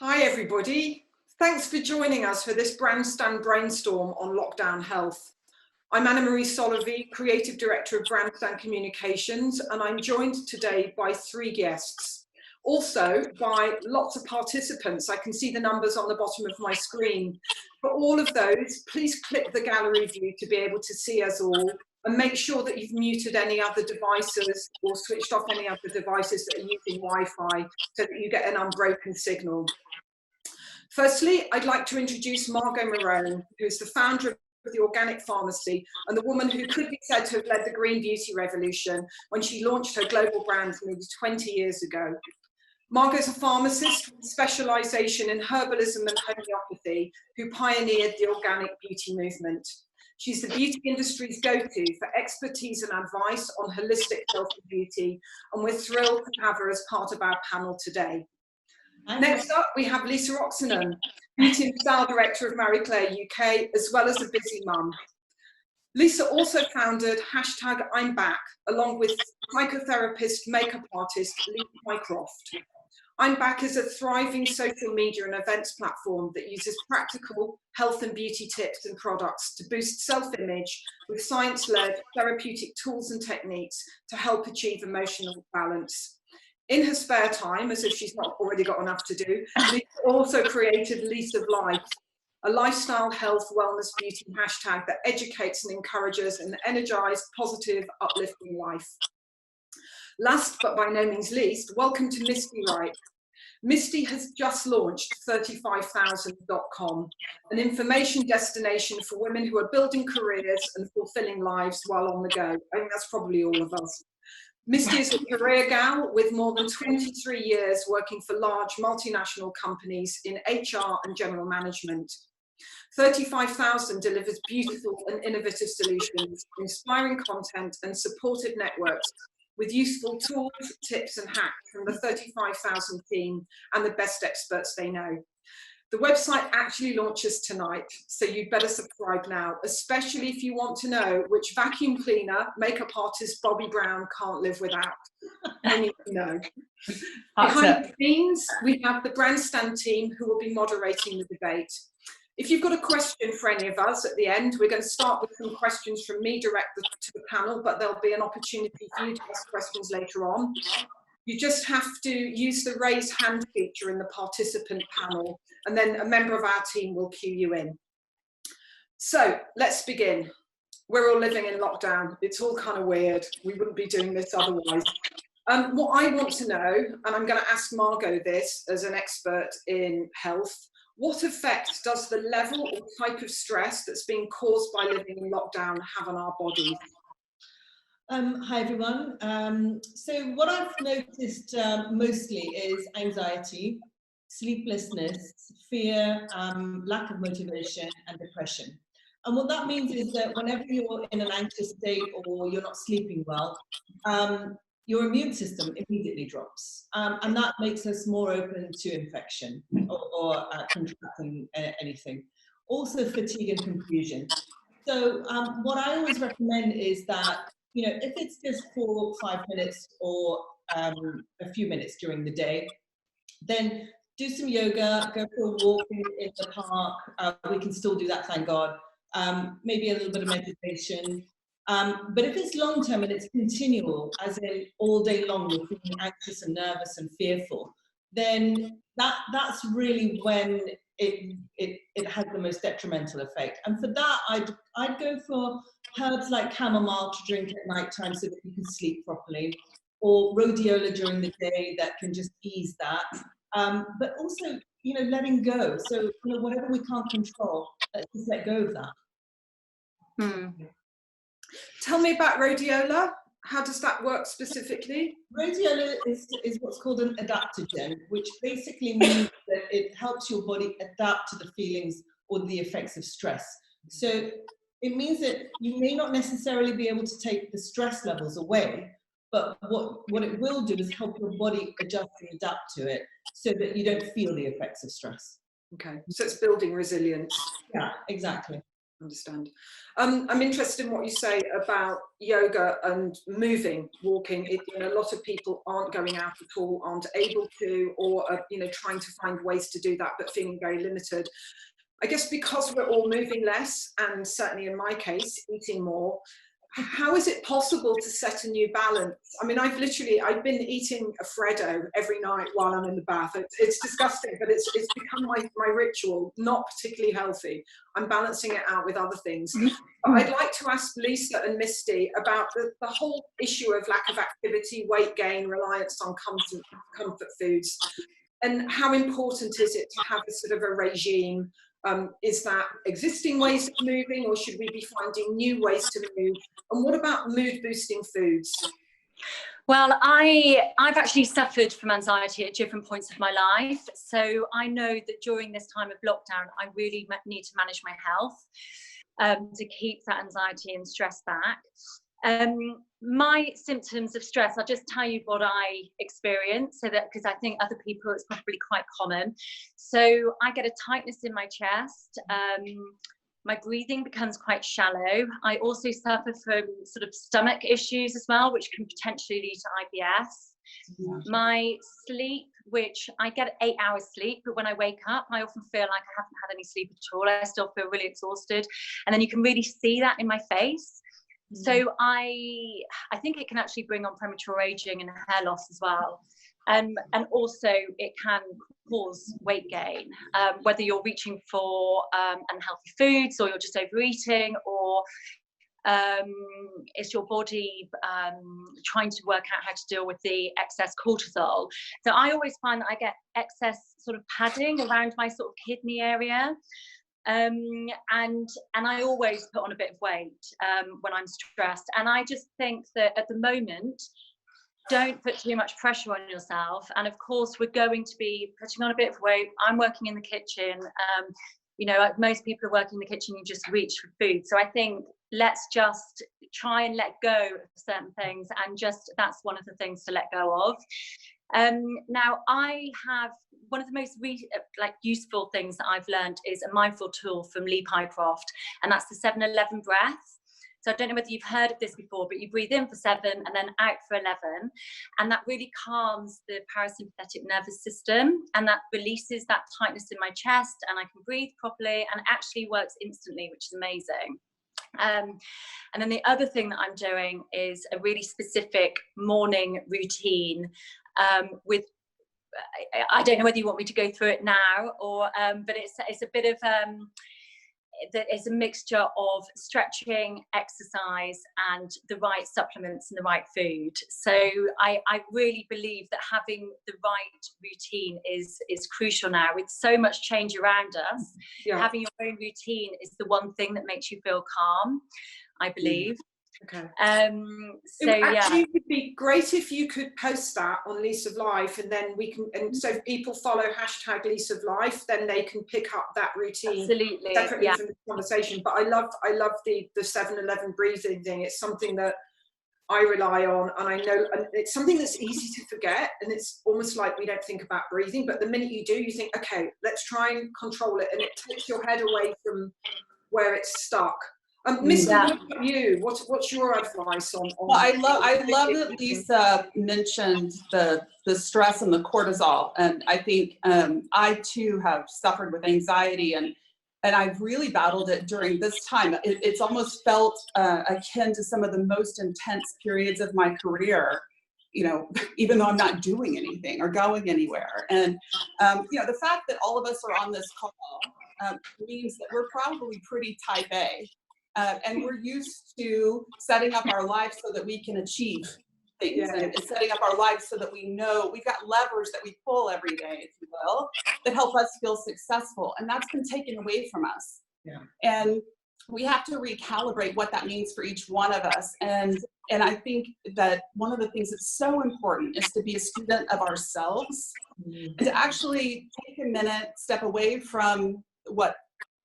Hi everybody, thanks for joining us for this BRANDstand Brainstorm on lockdown health. I'm Anna-Marie Solowij, Creative Director of BRANDstand Communications, and I'm joined today by 3 guests. Also by lots of participants. I can see the numbers on the bottom of my screen. For all of those, please click the gallery view to be able to see us all, and make sure that you've muted any other devices or switched off any other devices that are using Wi-Fi so that you get an unbroken signal. Firstly, I'd like to introduce Margo Marrone, who's the founder of the Organic Pharmacy and the woman who could be said to have led the green beauty revolution when she launched her global brand nearly 20 years ago. Margo's a pharmacist with specialisation in herbalism and homeopathy who pioneered the organic beauty movement. She's the beauty industry's go-to for expertise and advice on holistic health and beauty, and we're thrilled to have her as part of our panel today. Next up, we have Lisa Oxenham, Beauty and Style Director of Marie Claire UK, as well as a busy mum. Lisa also founded #I'mBack, along with psychotherapist, makeup artist Lee Mycroft. I'mBack is a thriving social media and events platform that uses practical health and beauty tips and products to boost self-image with science-led therapeutic tools and techniques to help achieve emotional balance. In her spare time, as if she's not already got enough to do, Lisa also created Lease of Life, a lifestyle, health, wellness, beauty hashtag that educates and encourages an energized, positive, uplifting life. Last but by no means least, welcome to Misty Reich. Misty has just launched 35,000.com, an information destination for women who are building careers and fulfilling lives while on the go. I think that's probably all of us. Misty is a career gal with more than 23 years working for large multinational companies in HR and general management. 35,000 delivers beautiful and innovative solutions, inspiring content and supportive networks with useful tools, tips and hacks from the 35,000 team and the best experts they know. The website actually launches tonight, so you'd better subscribe now, especially if you want to know which vacuum cleaner makeup artist Bobbi Brown can't live without. I need to know. Behind the scenes, we have the BRANDstand team who will be moderating the debate. If you've got a question for any of us at the end, we're going to start with some questions from me direct to the panel, but there'll be an opportunity for you to ask questions later on. You just have to use the raise hand feature in the participant panel, and then a member of our team will cue you in. So let's begin. We're all living in lockdown. It's all kind of weird. We wouldn't be doing this otherwise. What I want to know, and I'm going to ask Margo this as an expert in health, what effect does the level or type of stress that's being caused by living in lockdown have on our bodies? Hi everyone. So what I've noticed mostly is anxiety, sleeplessness, fear, lack of motivation and depression. And what that means is that whenever you're in an anxious state or you're not sleeping well, your immune system immediately drops. And that makes us more open to infection or contracting anything. Also fatigue and confusion. So what I always recommend is that, you know, if it's just for 5 minutes or a few minutes during the day, then do some yoga, go for a walk in the park. We can still do that, thank God. Maybe a little bit of meditation. But if it's long term and it's continual, as in all day long you're feeling anxious and nervous and fearful, then that's really when it has the most detrimental effect. And for that, I'd go for herbs like chamomile to drink at night time so that you can sleep properly, or rhodiola during the day that can just ease that. But also, you know, letting go. So, you know, whatever we can't control, let's just let go of that. Tell me about rhodiola. How does that work specifically? Rhodiola is what's called an adaptogen, which basically means that it helps your body adapt to the feelings or the effects of stress. So it means that you may not necessarily be able to take the stress levels away, but what it will do is help your body adjust and adapt to it so that you don't feel the effects of stress. Okay, so it's building resilience. Yeah, exactly. Understand. I'm interested in what you say about yoga and moving, walking. A lot of people aren't going out at all, aren't able to, or are, trying to find ways to do that, but feeling very limited. I guess because we're all moving less, and certainly in my case, eating more, how is it possible to set a new balance? I mean, I've been eating a Freddo every night while I'm in the bath. It's disgusting, but it's become my ritual, not particularly healthy. I'm balancing it out with other things. But I'd like to ask Lisa and Misty about the whole issue of lack of activity, weight gain, reliance on comfort foods, and how important is it to have a sort of a regime? Is that existing ways of moving, or should we be finding new ways to move? And what about mood boosting foods? Well, I've actually suffered from anxiety at different points of my life. So I know that during this time of lockdown, I really need to manage my health to keep that anxiety and stress back. My symptoms of stress, I'll just tell you what I experience, so that, because I think other people, it's probably quite common. So I get a tightness in my chest. My breathing becomes quite shallow. I also suffer from sort of stomach issues as well, which can potentially lead to IBS. Yeah. My sleep, which I get 8 hours sleep, but when I wake up, I often feel like I haven't had any sleep at all. I still feel really exhausted. And then you can really see that in my face. So I think it can actually bring on premature aging and hair loss as well. And also it can cause weight gain, whether you're reaching for unhealthy foods, or you're just overeating, or is your body trying to work out how to deal with the excess cortisol. So I always find that I get excess sort of padding around my sort of kidney area. And I always put on a bit of weight when I'm stressed. And I just think that at the moment, don't put too much pressure on yourself. And of course, we're going to be putting on a bit of weight. I'm working in the kitchen. Like most people are working in the kitchen, you just reach for food. So I think let's just try and let go of certain things, and just that's one of the things to let go of. Now I have one of the most useful things that I've learned is a mindful tool from Lee Pycroft, and that's the 7-11 breath. So I don't know whether you've heard of this before, but you breathe in for 7 and then out for 11, and that really calms the parasympathetic nervous system, and that releases that tightness in my chest, and I can breathe properly, and actually works instantly, which is amazing. And then the other thing that I'm doing is a really specific morning routine with, I don't know whether you want me to go through it now, or but it's a bit of that is a mixture of stretching, exercise, and the right supplements and the right food. So I really believe that having the right routine is crucial now. With so much change around us, yeah. Having your own routine is the one thing that makes you feel calm, I believe. Okay. So actually, it would be great if you could post that on Lease of Life, and then we can, and so if people follow # Lease of Life, then they can pick up that routine. Absolutely, separately from the conversation. But I love the 7-11 breathing thing. It's something that I rely on, and I know, and it's something that's easy to forget, and it's almost like we don't think about breathing, but the minute you do, you think, okay, let's try and control it, and it takes your head away from where it's stuck. Misty, what about you? What's your advice on? Well, I love that Lisa mentioned the stress and the cortisol, and I think I too have suffered with anxiety, and I've really battled it during this time. It's almost felt akin to some of the most intense periods of my career. Even though I'm not doing anything or going anywhere, and the fact that all of us are on this call means that we're probably pretty type A. And we're used to setting up our lives so that we can achieve things, and setting up our lives so that we know we've got levers that we pull every day, if you will, that help us feel successful. And that's been taken away from us. Yeah. And we have to recalibrate what that means for each one of us. And I think that one of the things that's so important is to be a student of ourselves, and to actually take a minute, step away from what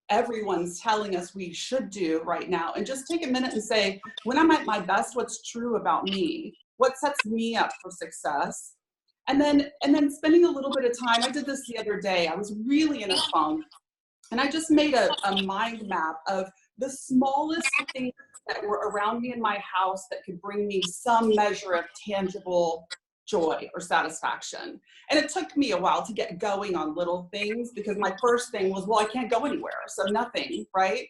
everyone's telling us we should do right now, and just take a minute and say, when I'm at my best, what's true about me? What sets me up for success? And then spending a little bit of time. I did this the other day. I was really in a funk, And I just made a mind map of the smallest things that were around me in my house that could bring me some measure of tangible joy or satisfaction. And it took me a while to get going on little things, because my first thing was, well, I can't go anywhere, so nothing, right?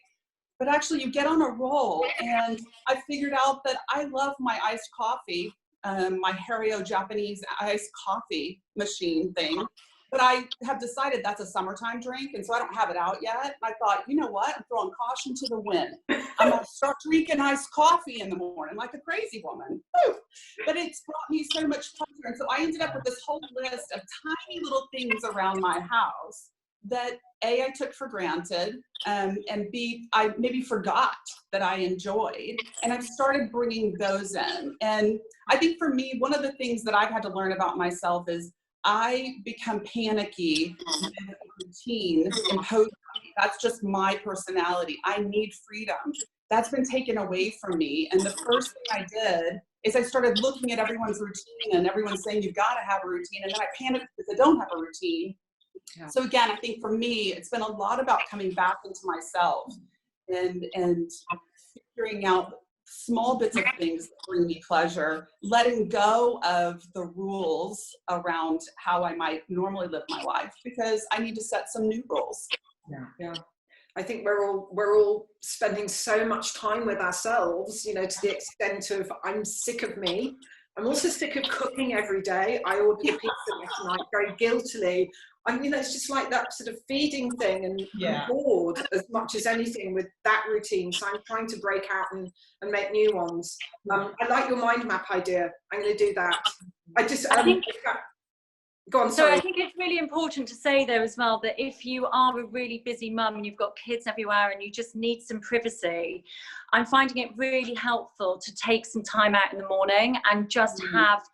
But actually you get on a roll, and I figured out that I love my iced coffee, my Hario Japanese iced coffee machine thing. But I have decided that's a summertime drink, and so I don't have it out yet. And I thought, you know what? I'm throwing caution to the wind. I'm going to start drinking iced coffee in the morning like a crazy woman. Woo! But it's brought me so much pleasure. And so I ended up with this whole list of tiny little things around my house that A, I took for granted, and B, I maybe forgot that I enjoyed. And I've started bringing those in. And I think for me, one of the things that I've had to learn about myself is I become panicky with routine imposed. That's just my personality. I need freedom. That's been taken away from me. And the first thing I did is I started looking at everyone's routine, and everyone's saying, you've got to have a routine. And then I panicked because I don't have a routine. Yeah. So again, I think for me, it's been a lot about coming back into myself and figuring out small bits of things that bring me pleasure, letting go of the rules around how I might normally live my life, because I need to set some new rules. Yeah. I think we're all spending so much time with ourselves, you know, to the extent of, I'm sick of me. I'm also sick of cooking every day. I ordered a pizza last night very guiltily. You know, it's just like that sort of feeding thing, and I'm bored as much as anything with that routine. So I'm trying to break out and make new ones. I like your mind map idea. I'm going to do that. I think, go on, sorry. So I think it's really important to say though as well, that if you are a really busy mum and you've got kids everywhere and you just need some privacy, I'm finding it really helpful to take some time out in the morning and just have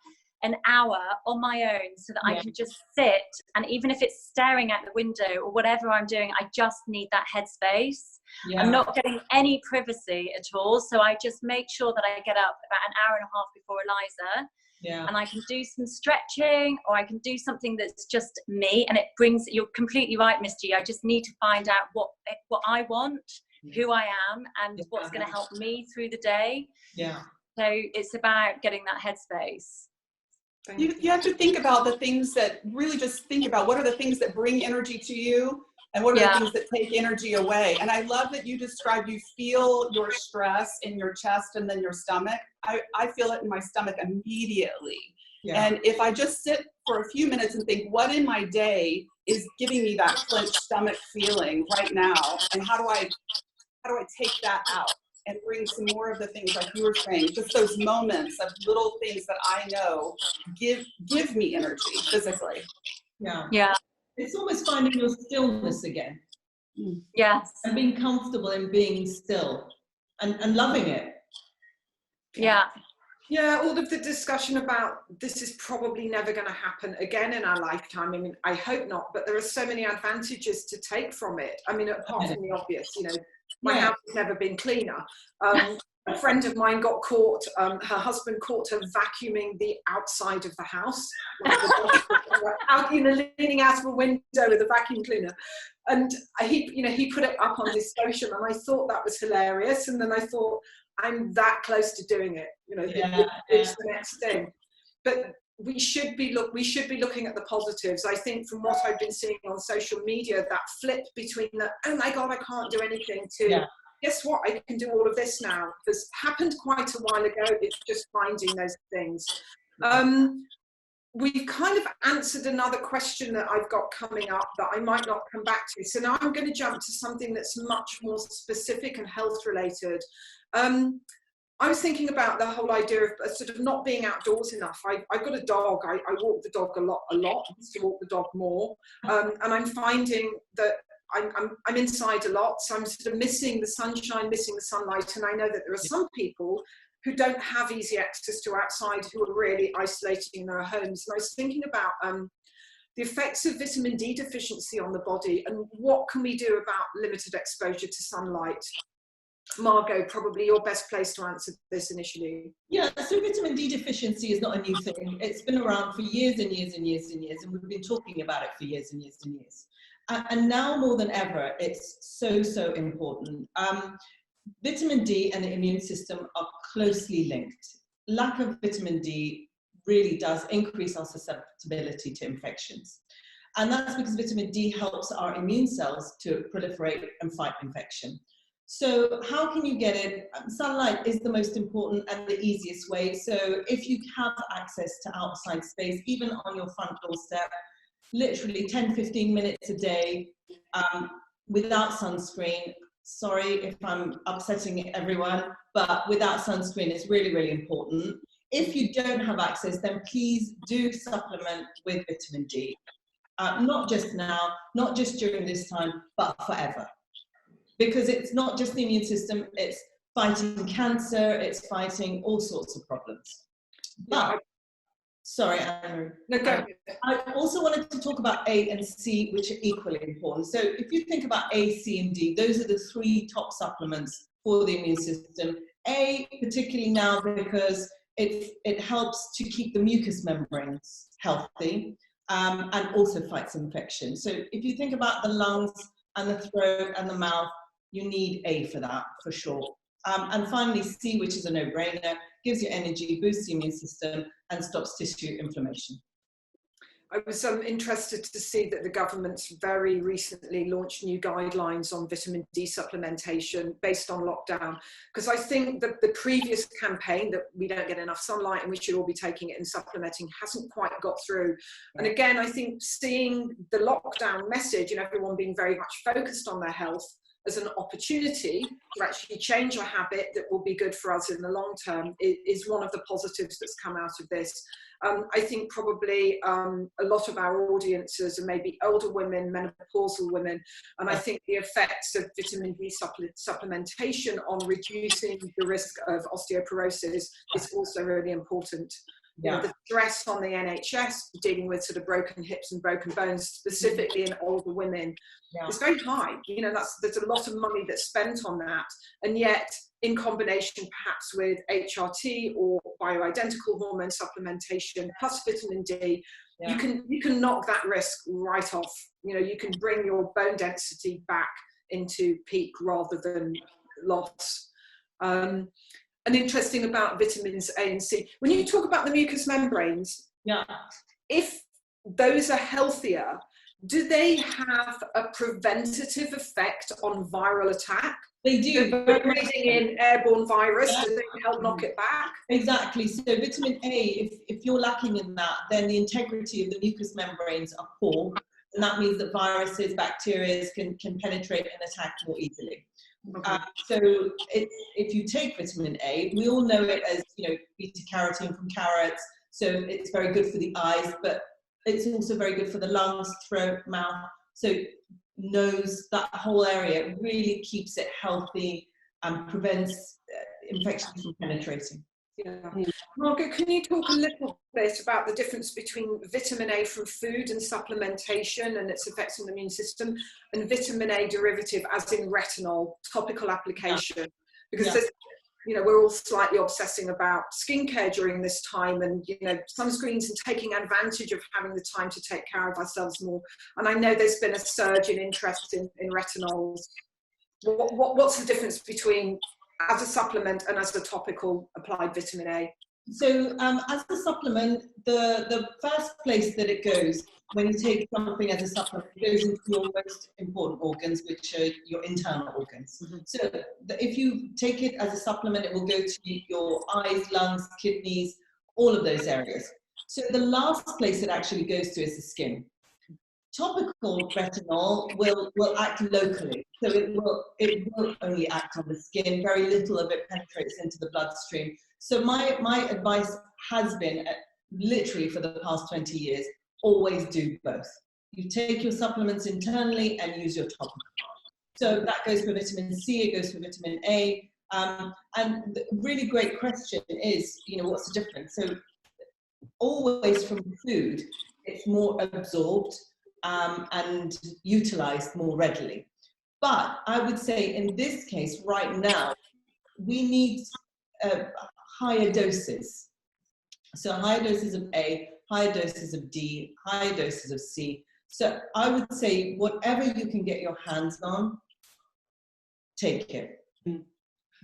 an hour on my own, so that I can just sit, and even if it's staring out the window or whatever I'm doing, I just need that headspace. I'm not getting any privacy at all, so I just make sure that I get up about an hour and a half before Eliza, and I can do some stretching, or I can do something that's just me, and it brings, you're completely right, Misty, I just need to find out what I want, who I am, and what's going to help me through the day. So it's about getting that headspace. You have to think about the things that really, just think about what are the things that bring energy to you, and what are the things that take energy away. And I love that you describe, you feel your stress in your chest and then your stomach. I feel it in my stomach immediately. And if I just sit for a few minutes and think, what in my day is giving me that clenched stomach feeling right now, and how do I take that out and bring some more of the things like you were saying, just those moments of little things that I know give me energy physically. It's almost finding your stillness again. Yes. And being comfortable in being still and loving it. Yeah, all of the discussion about this is probably never going to happen again in our lifetime. I mean, I hope not, but there are so many advantages to take from it. I mean, apart from the obvious, you know, my house has never been cleaner. A friend of mine got caught, her husband caught her vacuuming the outside of the house, like leaning out of a window with a vacuum cleaner. And he put it up on his social, and I thought that was hilarious. And then I thought, I'm that close to doing it. You know, it's the next thing. But we should be looking at the positives. I think from what I've been seeing on social media, that flip between the, oh my God, I can't do anything, to guess what, I can do all of this now, has happened quite a while ago. It's just finding those things. We've kind of answered another question that I've got coming up that I might not come back to. So now I'm going to jump to something that's much more specific and health related. I was thinking about the whole idea of sort of not being outdoors enough. I've got a dog. I walk the dog a lot. I used to walk the dog more. And I'm finding that I'm inside a lot. So I'm sort of missing the sunshine, missing the sunlight. And I know that there are some people who don't have easy access to outside, who are really isolating in their homes. And I was thinking about the effects of vitamin D deficiency on the body, and what can we do about limited exposure to sunlight? Margo, probably your best place to answer this initially. Yeah, so vitamin D deficiency is not a new thing. It's been around for years and years and years and years, and we've been talking about it for years and years and years. And now more than ever, it's so important. Vitamin D and the immune system are closely linked. Lack of vitamin D really does increase our susceptibility to infections. And that's because vitamin D helps our immune cells to proliferate and fight infection. So how can you get it? Sunlight is the most important and the easiest way. So if you have access to outside space, even on your front doorstep, literally 10-15 minutes a day without sunscreen. Sorry if I'm upsetting everyone, but without sunscreen is really important. If you don't have access, then please do supplement with vitamin D. Not just now, not just during this time, but forever. Because it's not just the immune system, it's fighting cancer, it's fighting all sorts of problems. But, sorry, Anna. No, go. I also wanted to talk about A and C, which are equally important. So if you think about A, C, and D, those are the 3 top supplements for the immune system. A, particularly now, because it helps to keep the mucous membranes healthy and also fights infection. So if you think about the lungs and the throat and the mouth, you need A for that, for sure. And finally, C, which is a no-brainer, gives you energy, boosts the immune system, and stops tissue inflammation. I was interested to see that the government's very recently launched new guidelines on vitamin D supplementation based on lockdown, because I think that the previous campaign that we don't get enough sunlight and we should all be taking it and supplementing hasn't quite got through. And again, I think seeing the lockdown message and everyone being very much focused on their health as an opportunity to actually change a habit that will be good for us in the long term is one of the positives that's come out of this. I think probably a lot of our audiences are maybe older women, menopausal women, and I think the effects of vitamin D supplementation on reducing the risk of osteoporosis is also really important. You know, the stress on the NHS dealing with sort of broken hips and broken bones, specifically in older women, is very high. You know, there's a lot of money that's spent on that, and yet in combination perhaps with HRT or bioidentical hormone supplementation plus vitamin D, you can knock that risk right off. You know, you can bring your bone density back into peak rather than loss. And interesting about vitamins A and C, when you talk about the mucous membranes, if those are healthier, do they have a preventative effect on viral attack? They do. Breathing in airborne virus, do they help knock it back? Exactly. So vitamin A, if you're lacking in that, then the integrity of the mucous membranes are poor, and that means that viruses, bacteria can penetrate and attack more easily. Okay. So if you take vitamin A, we all know it as, you know, beta carotene from carrots, so it's very good for the eyes, but it's also very good for the lungs, throat, mouth, so nose, that whole area really keeps it healthy and prevents infections from penetrating. Margo, can you talk a little bit about the difference between vitamin A from food and supplementation and its effects on the immune system, and vitamin A derivative, as in retinol, topical application? Because there's, you know, we're all slightly obsessing about skincare during this time, and, you know, sunscreens and taking advantage of having the time to take care of ourselves more. And I know there's been a surge in interest in retinols. What's the difference between as a supplement and as a topical applied vitamin A? So as a supplement, the first place that it goes when you take something as a supplement, it goes into your most important organs, which are your internal organs. So if you take it as a supplement, it will go to your eyes, lungs, kidneys, all of those areas. So the last place it actually goes to is the skin. Topical retinol will act locally, so it will only act on the skin. Very little of it penetrates into the bloodstream. So my advice has been, literally for the past 20 years, always do both. You take your supplements internally and use your topical. So that goes for vitamin C, it goes for vitamin A. And the really great question is, you know, what's the difference? So always from food, it's more absorbed and utilized more readily. But I would say in this case, right now, we need higher doses. So higher doses of A, higher doses of D, higher doses of C. So I would say whatever you can get your hands on, take it.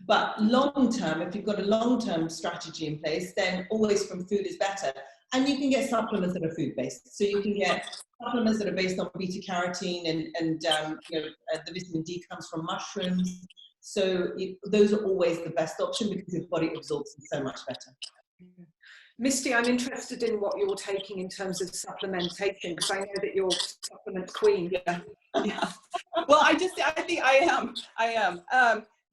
But long term, if you've got a long-term strategy in place, then always from food is better. And you can get supplements that are food-based. So you can get supplements that are based on beta-carotene and you know, the vitamin D comes from mushrooms. So those are always the best option because your body absorbs them so much better. Misty, I'm interested in what you're taking in terms of supplementation, because I know that you're supplement queen. Yeah. Well, I think I am.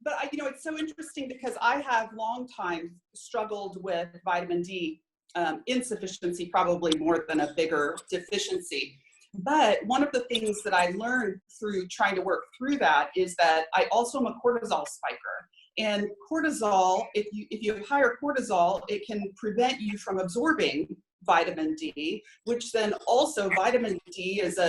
But you know, it's so interesting because I have long time struggled with vitamin D insufficiency, probably more than a bigger deficiency. But one of the things that I learned through trying to work through that is that I also am a cortisol spiker. And cortisol, if you have higher cortisol, it can prevent you from absorbing vitamin D, which then also vitamin D is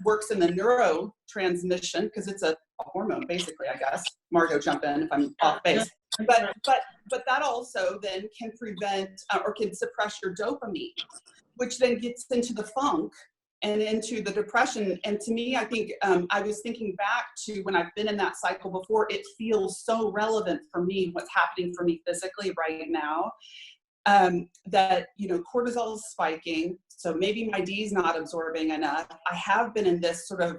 works in the neurotransmission because it's a hormone, basically, I guess. Margo, jump in if I'm off base. But that also then can prevent or can suppress your dopamine, which then gets into the funk and into the depression. And to me, I think I was thinking back to when I've been in that cycle before, it feels so relevant for me, what's happening for me physically right now. That, you know, cortisol is spiking, so maybe my D is not absorbing enough. I have been in this sort of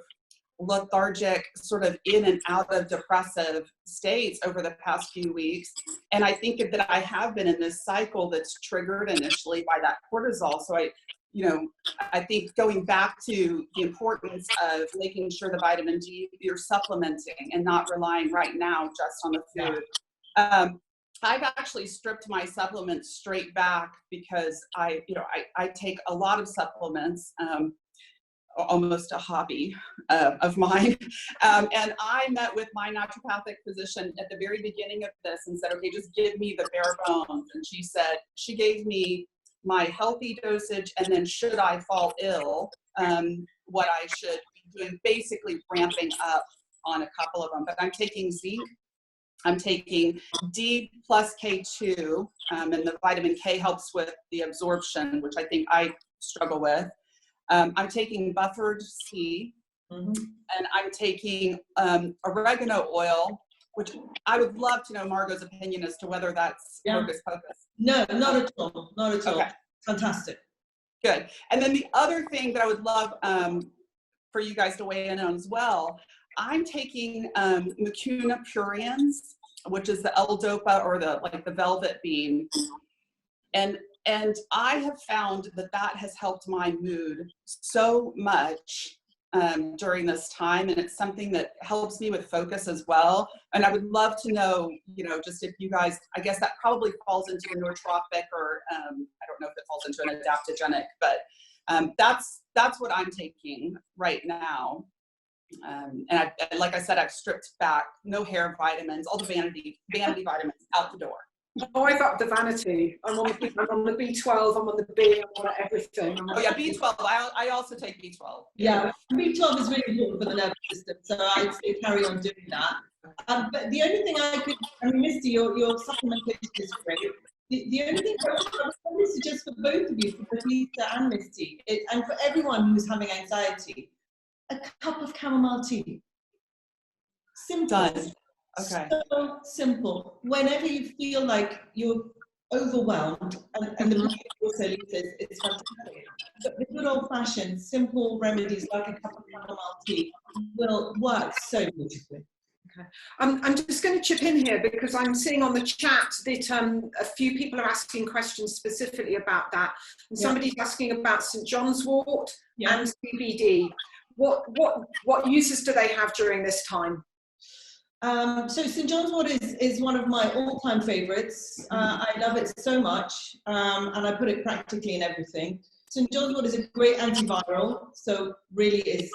lethargic, sort of in and out of depressive states over the past few weeks. And I think that I have been in this cycle that's triggered initially by that cortisol. So I think going back to the importance of making sure the vitamin D, you're supplementing and not relying right now just on the food. I've actually stripped my supplements straight back because I take a lot of supplements, almost a hobby of mine. And I met with my naturopathic physician at the very beginning of this and said, okay, just give me the bare bones. And she gave me my healthy dosage, and then should I fall ill, what I should be doing, basically ramping up on a couple of them. But I'm taking zinc. I'm taking D plus K2, and the vitamin K helps with the absorption, which I think I struggle with. I'm taking buffered C, and I'm taking oregano oil, which I would love to know Margo's opinion as to whether that's hocus pocus. No, not at all. Not at all. Okay. Fantastic. Good. And then the other thing that I would love for you guys to weigh in on as well, I'm taking mucuna pruriens, which is the L-Dopa or the velvet bean. And I have found that has helped my mood so much during this time. And it's something that helps me with focus as well. And I would love to know, just if you guys, I guess that probably falls into a nootropic or I don't know if it falls into an adaptogenic, but that's what I'm taking right now. And like I said, I've stripped back, no hair vitamins, all the vanity vitamins out the door. Oh, I've upped the vanity. I'm on the B12, I'm on the B, I'm on everything. Oh yeah, B12. I also take B12. Yeah, B12 is really important for the nervous system, so I'd say carry on doing that. But the only thing Misty, your supplementation is great. The only thing I would suggest for both of you, for Lisa and Misty, and for everyone who's having anxiety, a cup of chamomile tea. Simple. Done. Okay. So simple. Whenever you feel like you're overwhelmed, and the reason also says it's fantastic, but the good old-fashioned simple remedies like a cup of chamomile tea will work so beautifully. Okay. I'm just going to chip in here because I'm seeing on the chat that a few people are asking questions specifically about that. And somebody's asking about St. John's wort and CBD. What uses do they have during this time? So St. John's wort is one of my all-time favorites. I love it so much, and I put it practically in everything. St. John's wort is a great antiviral, so really is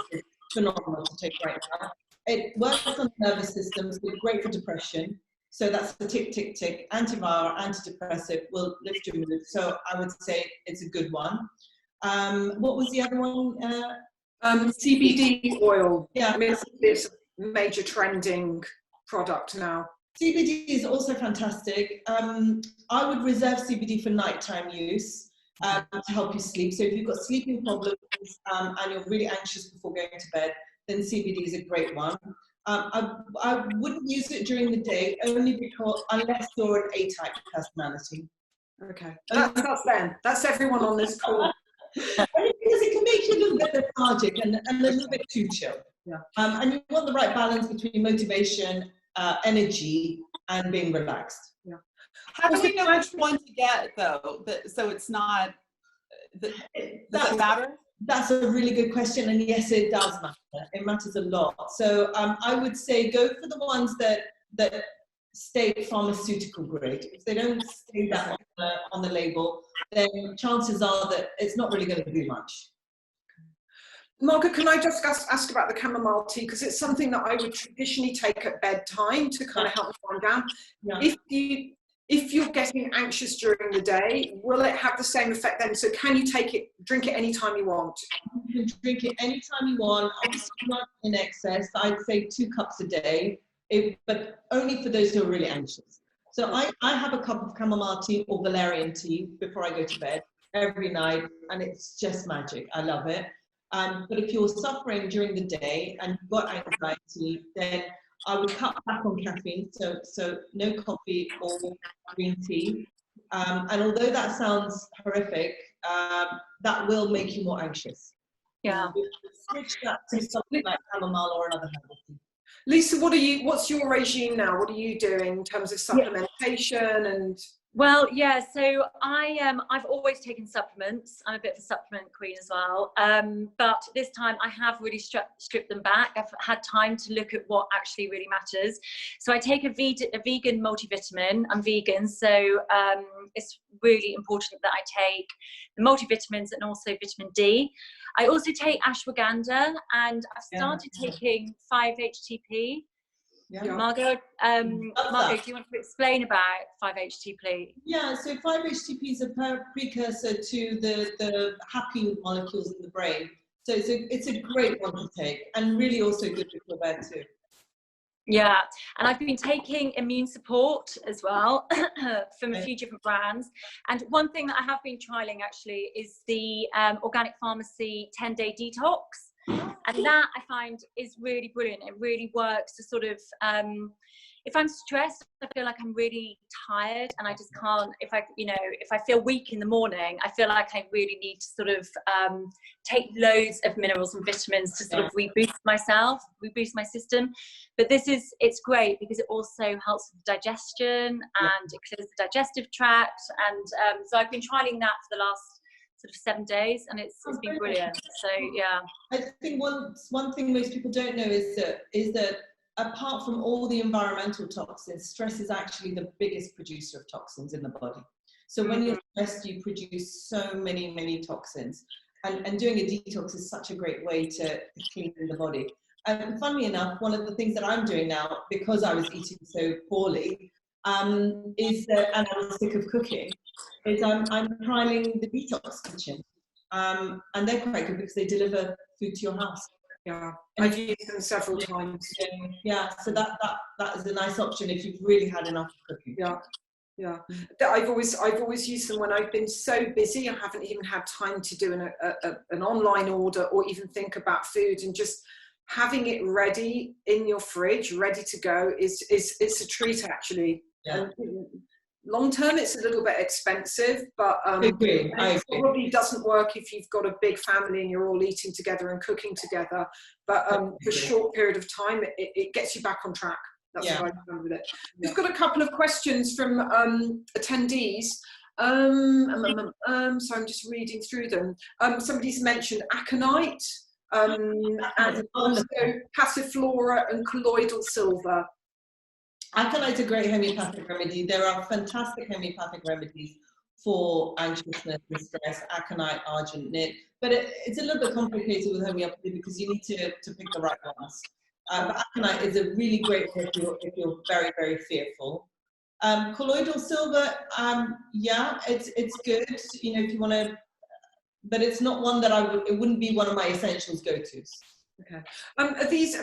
phenomenal to take right now. It works on the nervous system, so it's great for depression. So that's the tick, tick, tick. Antiviral, antidepressive will lift your mood. So I would say it's a good one. What was the other one? CBD oil. Yeah. I mean, it's a major trending product now. CBD is also fantastic. I would reserve CBD for nighttime use. to help you sleep. So if you've got sleeping problems and you're really anxious before going to bed, then CBD is a great one. I wouldn't use it during the day, only because unless you're an A-type personality. Okay, that's them. That's everyone on this call. Because it can make you a little bit lethargic and a little bit too chill. Yeah. And you want the right balance between motivation, energy, and being relaxed. Yeah. How do we know which one to get, though? So it's not, does it matter? That's a really good question, and yes, it does matter. It matters a lot. So I would say go for the ones that stay pharmaceutical grade. If they don't stay that on the label, then chances are that it's not really going to do much. Margo, can I just ask about the chamomile tea? Because it's something that I would traditionally take at bedtime to kind of help me calm down. Yeah. If you're getting anxious during the day, will it have the same effect then? So can you drink it anytime you want? You can drink it anytime you want. Obviously not in excess. I'd say 2 cups a day, but only for those who are really anxious. So I have a cup of chamomile tea or valerian tea before I go to bed every night, and it's just magic. I love it. But if you're suffering during the day and you've got anxiety, then I would cut back on caffeine, so no coffee or green tea. And although that sounds horrific, that will make you more anxious. Yeah. Switch that to something like chamomile or another herbal tea. Lisa, what's your regime now? What are you doing in terms of supplementation and? Well, yeah, so I've always taken supplements. I'm a bit of a supplement queen as well. But this time I have really stripped them back. I've had time to look at what actually really matters. So I take a vegan multivitamin. I'm vegan, so it's really important that I take the multivitamins and also vitamin D. I also take ashwagandha, and I've started taking 5-HTP. Yeah. Margo, do you want to explain about 5-HTP? Yeah, so 5-HTP is a precursor to the happy molecules in the brain. So it's a great one to take, and really also good for your bed too. Yeah, and I've been taking immune support as well from a few different brands. And one thing that I have been trialing actually is the Organic Pharmacy 10-day detox. And that I find is really brilliant. It really works to sort of, if I'm stressed, I feel like I'm really tired and I just can't, if I feel weak in the morning, I feel like I really need to sort of take loads of minerals and vitamins to sort of reboot myself, reboot my system. But it's great because it also helps with digestion and it clears the digestive tract. And so I've been trialing that for the last sort of 7 days, and it's been brilliant. So yeah, I think one thing most people don't know is that apart from all the environmental toxins, stress is actually the biggest producer of toxins in the body. So when you're stressed, you produce so many toxins, and doing a detox is such a great way to clean the body. And funnily enough, one of the things that I'm doing now, because I was eating so poorly, is that, and I was sick of cooking, is I'm trialing the detox kitchen, and they're quite good because they deliver food to your house. Yeah, I've used them several times. Yeah, so that is a nice option if you've really had enough cooking. Yeah. I've always used them when I've been so busy I haven't even had time to do an online order or even think about food, and just having it ready in your fridge, ready to go, it's a treat actually. Yeah. Long term, it's a little bit expensive, but it probably doesn't work if you've got a big family and you're all eating together and cooking together. But for a short period of time, it gets you back on track. That's what I found with it. We've got a couple of questions from attendees. So I'm just reading through them. Somebody's mentioned aconite, and also passiflora and colloidal silver. Aconite is a great homeopathic remedy. There are fantastic homeopathic remedies for anxiousness and stress, aconite, argent, nit, but it's a little bit complicated with homeopathy because you need to pick the right ones. But aconite is a really great one if you're very, very fearful. Colloidal silver, it's good, if you want to, but it's not one that it wouldn't be one of my essentials go-tos. Okay. Are these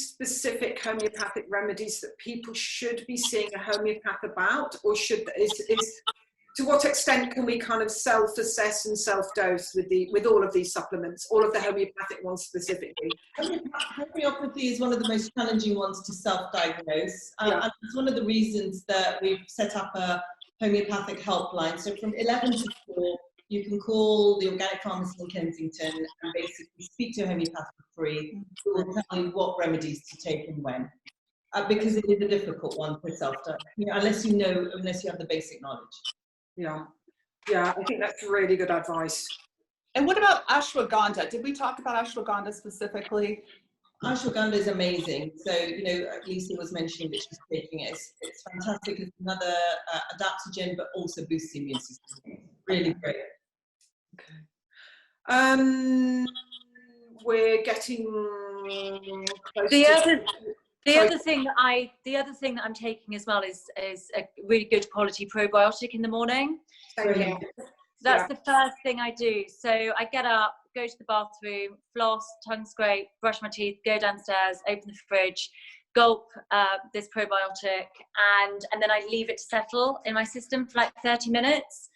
specific homeopathic remedies that people should be seeing a homeopath about, or is to what extent can we kind of self-assess and self-dose with all of these supplements, all of the homeopathic ones specifically? Homeopathy is one of the most challenging ones to self-diagnose. And it's one of the reasons that we've set up a homeopathic helpline. So from 11 to 4, you can call the organic pharmacy in Kensington and basically speak to a homeopath for free, who will tell you what remedies to take and when. Because it is a difficult one for self-diagnose, unless you have the basic knowledge. Yeah, I think that's really good advice. And what about ashwagandha? Did we talk about ashwagandha specifically? Ashwagandha is amazing. So, Lisa was mentioning that she's taking it. It's fantastic. It's another adaptogen, but also boosts the immune system. Really great. Okay. We're getting close The other thing that I'm taking as well is a really good quality probiotic in the morning. That's the first thing I do. So I get up, go to the bathroom, floss, tongue scrape, brush my teeth, go downstairs, open the fridge, gulp this probiotic, and then I leave it to settle in my system for like 30 minutes.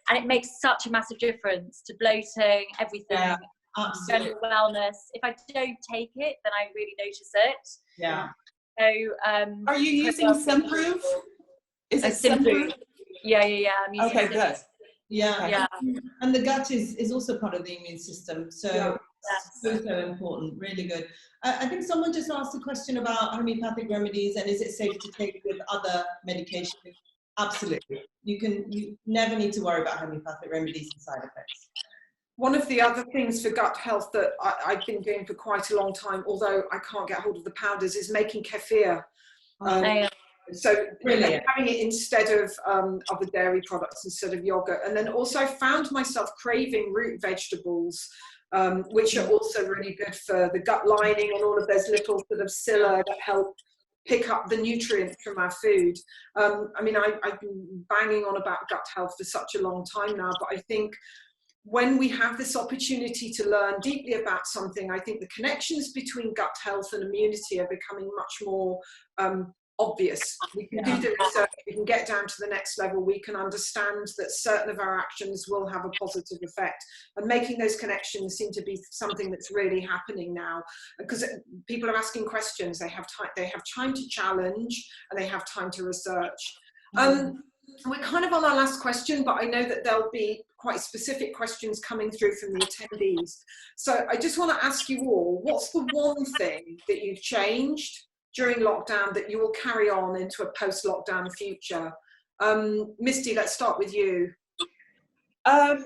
And it makes such a massive difference to bloating, everything. Yeah, general wellness. If I don't take it, then I really notice it. Yeah. So, are you using Simprove? Is it Simprove? Yeah. I'm using okay, Simprove. good. Yeah. And the gut is also part of the immune system. So Yes. so important, really good. I think someone just asked a question about homeopathic remedies and is it safe to take with other medication? Absolutely. You never need to worry about homeopathic remedies and side effects. One of the other things for gut health that I've been doing for quite a long time, although I can't get hold of the powders, is making kefir. So having it instead of other dairy products, instead of yogurt. And then also found myself craving root vegetables, which are also really good for the gut lining and all of those little sort of cilia that help pick up the nutrients from our food. I mean, I've been banging on about gut health for such a long time now, but I think when we have this opportunity to learn deeply about something, I think the connections between gut health and immunity are becoming much more obvious. We can do the research, we can get down to the next level, we can understand that certain of our actions will have a positive effect. And making those connections seem to be something that's really happening now, because people are asking questions, they have time to challenge, and they have time to research. We're kind of on our last question, but I know that there'll be quite specific questions coming through from the attendees. So I just want to ask you all, what's the one thing that you've changed during lockdown that you will carry on into a post-lockdown future? Misty, let's start with you. I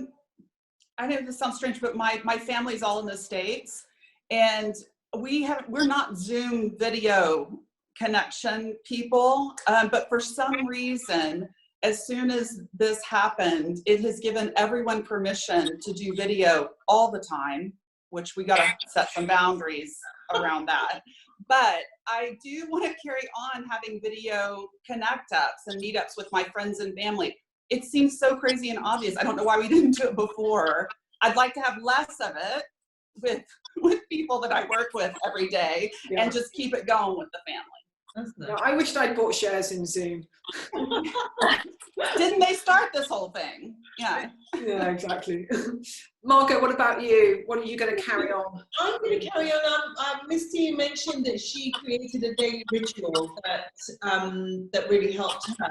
know this sounds strange, but my family's all in the States, and we're not Zoom video connection people, but for some reason, as soon as this happened, it has given everyone permission to do video all the time, which we got to set some boundaries around that. But I do want to carry on having video connect-ups and meetups with my friends and family. It seems so crazy and obvious. I don't know why we didn't do it before. I'd like to have less of it with people that I work with every day and just keep it going with the family. Yeah, I wished I'd bought shares in Zoom. Didn't they start this whole thing? Yeah. Yeah, exactly. Margo, what about you? What are you going to carry on? I'm going to carry on. Misty mentioned that she created a daily ritual that really helped her.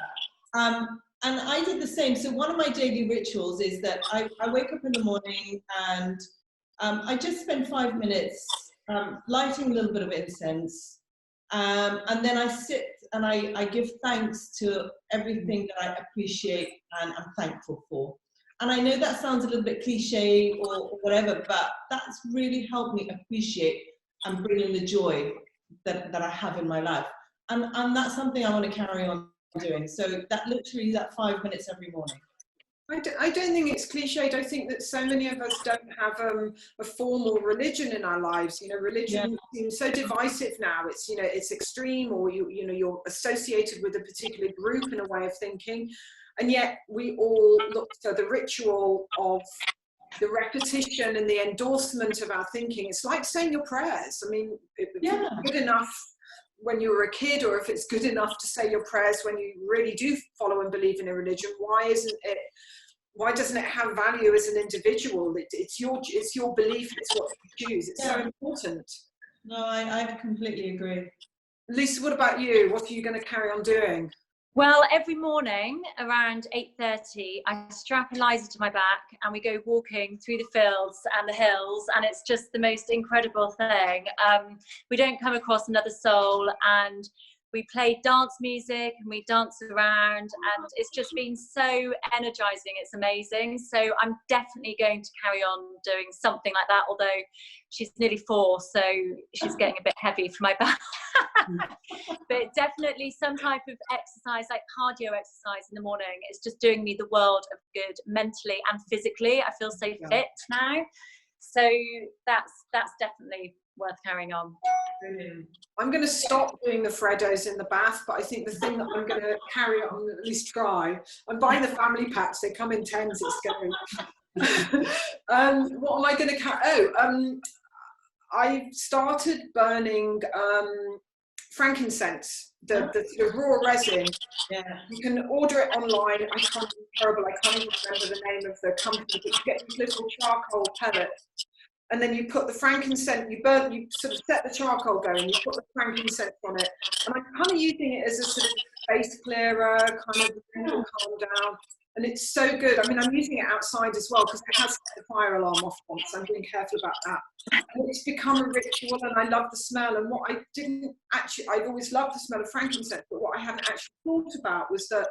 And I did the same. So one of my daily rituals is that I wake up in the morning and I just spend 5 minutes lighting a little bit of incense. And then I sit and I give thanks to everything that I appreciate and I'm thankful for. And I know that sounds a little bit cliche or whatever, but that's really helped me appreciate and bring in the joy that I have in my life. And that's something I want to carry on doing. So that 5 minutes every morning. I don't think it's cliched. I think that so many of us don't have a formal religion in our lives. You know, religion seems so divisive now. It's, you know, it's extreme, or you're associated with a particular group in a way of thinking, and yet we all look for the ritual of the repetition and the endorsement of our thinking. It's like saying your prayers. I mean, good enough when you were a kid, or if it's good enough to say your prayers when you really do follow and believe in a religion. Why doesn't it have value as an individual? It's your belief, it's what you choose. It's so important. No, I completely agree. Lisa, what about you? What are you going to carry on doing? Well, every morning around 8:30, I strap Eliza to my back and we go walking through the fields and the hills, and it's just the most incredible thing. We don't come across another soul, and we play dance music and we dance around, and it's just been so energizing. It's amazing. So I'm definitely going to carry on doing something like that, although she's nearly 4, so she's getting a bit heavy for my back. But definitely some type of exercise, like cardio exercise in the morning, is just doing me the world of good mentally and physically. I feel so fit now. So that's definitely worth carrying on. Brilliant. I'm going to stop doing the Freddos in the bath, but I think the thing that I'm going to carry on, at least try, I'm buying the family packs. They come in 10s. It's scary. What am I going to carry? I started burning frankincense, the raw resin. Yeah. You can order it online. I can't even remember the name of the company, but you get these little charcoal pellets. And then you put the frankincense, you sort of set the charcoal going, you put the frankincense on it. And I'm kind of using it as a sort of space clearer, kind of calm down. And it's so good. I mean, I'm using it outside as well because it has set the fire alarm off once. I'm being careful about that. And it's become a ritual, and I love the smell. And what I didn't actually, I've always loved the smell of frankincense, but what I hadn't actually thought about was that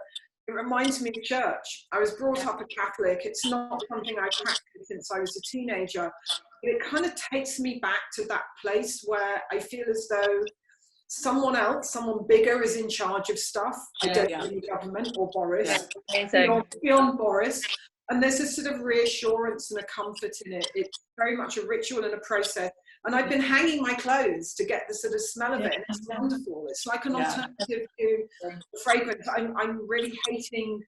it reminds me of church. I was brought up a Catholic. It's not something I practiced since I was a teenager. But it kind of takes me back to that place where I feel as though someone else, someone bigger, is in charge of stuff. I don't mean the government or Boris. Beyond Boris. And there's a sort of reassurance and a comfort in it. It's very much a ritual and a process. And I've been hanging my clothes to get the sort of smell of it, and it's wonderful. It's like an alternative to fragrance. I'm really hating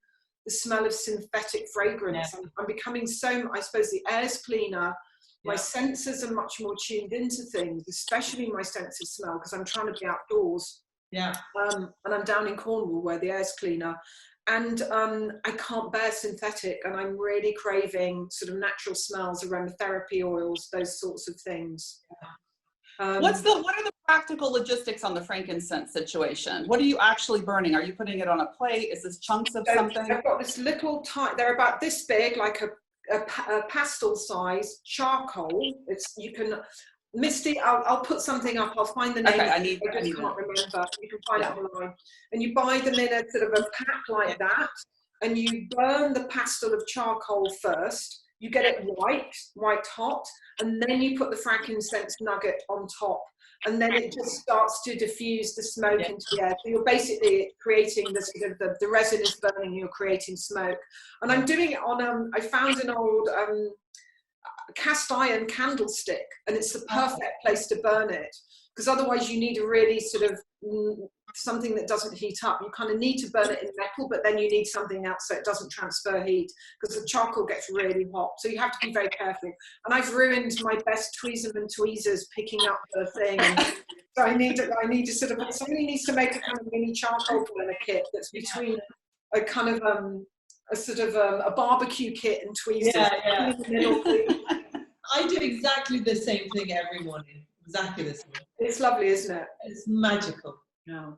the smell of synthetic fragrance. I'm becoming so, I suppose the air's cleaner. My senses are much more tuned into things, especially my sense of smell, because I'm trying to be outdoors. And I'm down in Cornwall where the air's cleaner. And I can't bear synthetic, and I'm really craving sort of natural smells, aromatherapy oils, those sorts of things. What are the practical logistics on the frankincense situation? What are you actually burning? Are you putting it on a plate? Is this chunks of something? I've got this little they're about this big, like a pastel size charcoal. Misty, I'll put something up. I'll find the name. Okay, I can't remember. You can find it online. And you buy them in a sort of a pack like that, and you burn the pastel of charcoal first. You get it white hot, and then you put the frankincense nugget on top, and then it just starts to diffuse the smoke into the air. So you're basically creating the sort of the resin is burning. You're creating smoke, and I'm doing it on. I found an old cast iron candlestick, and it's the perfect place to burn it, because otherwise you need a really sort of something that doesn't heat up. You kind of need to burn it in metal, but then you need something else so it doesn't transfer heat, because the charcoal gets really hot. So you have to be very careful. And I've ruined my best tweezers picking up the thing. So I need to sort of, somebody needs to make a kind of mini charcoal burner kit that's between a kind of a sort of a barbecue kit and tweezers. I do exactly the same thing every morning. Exactly the same. It's lovely, isn't it? It's magical. Yeah.